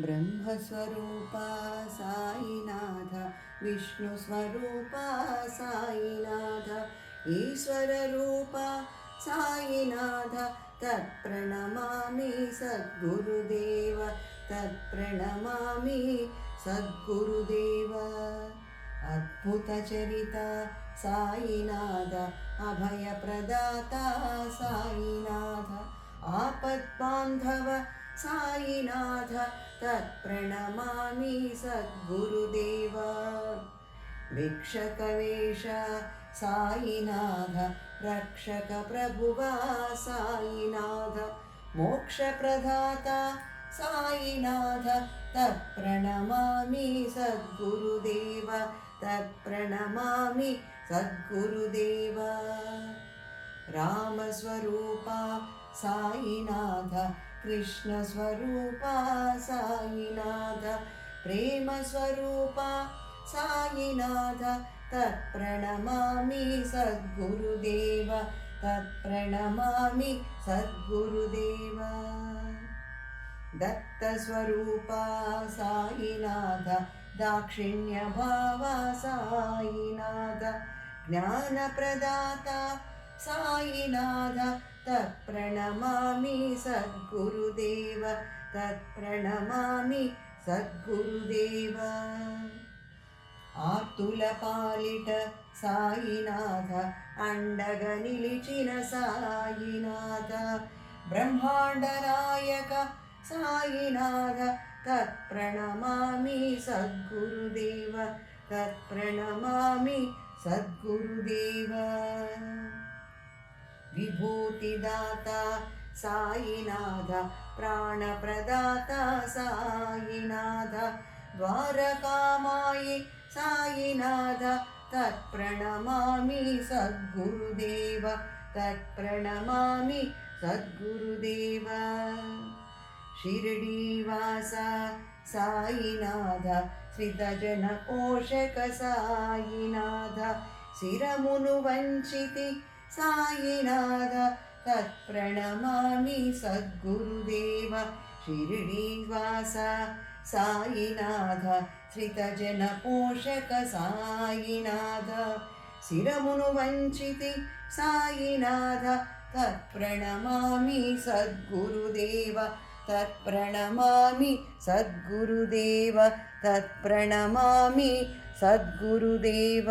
ब्रह्मस्वरूपा साईनाथ, विष्णुस्वरूपा साईनाथ, ईश्वररूपा साईनाथ, तत्प्रणमामि सद्गुरुदेव, तत्प्रणमामि सद्गुरुदेव। अद्भुतचरिता साईनाथ, अभयप्रदाता साईनाथ, आपद्बान्धव साईनाथ, तत्प्रणमामि सद्गुरुदेव। भिक्षकवेश साईनाथ, रक्षकप्रभुवा साईनाथ, मोक्षप्रदाता साईनाथ, तत्प्रणमामि सद्गुरुदेव, तत्प्रणमामि सद्गुरुदेव। रामस्वरूपा साईनाथ, कृष्णस्वरूपा साईनाथ, प्रेमस्वरूपा साईनाथ, तत्प्रणमामि सद्गुरुदेव, तत्प्रणमामि सद्गुरुदेव। दत्तस्वरूपा साईनाथ, दाक्षिण्यभावा साईनाथ, ज्ञानप्रदाता साईनाथ, तत्प्रणमामि सद्गुरुदेव, तत्प्रणमामि सद्गुरुदेव। आर्तुलपालिट साईनाथ, अंडगनिलिचिन साईनाथ, ब्रह्माण्डनायक साईनाथ, तत्प्रणमामि सद्गुरुदेव, तत्प्रणमामि सद्गुरुदेव। विभूतिदाता साईनाथ, प्राणप्रदाता साईनाथ, द्वारकामायि साईनाथ, तत्प्रणमामि सद्गुरुदेव, तत्प्रणमामि सद्गुरुदेव। शिरडीवासा साईनाथ, श्रितजनपोषक साईनाथ, शिरमुनुवञ्चिति साईनाथ, तत्प्रणमामि सद्गुरुदेव। शिरडीवासा साईनाथ, श्रितजनपोषक साईनाथ, शिरमुनुवञ्चिति साईनाथ, तत्प्रणमामि सद्गुरुदेव, तत्प्रणमामि सद्गुरुदेव, तत्प्रणमामि सद्गुरुदेव।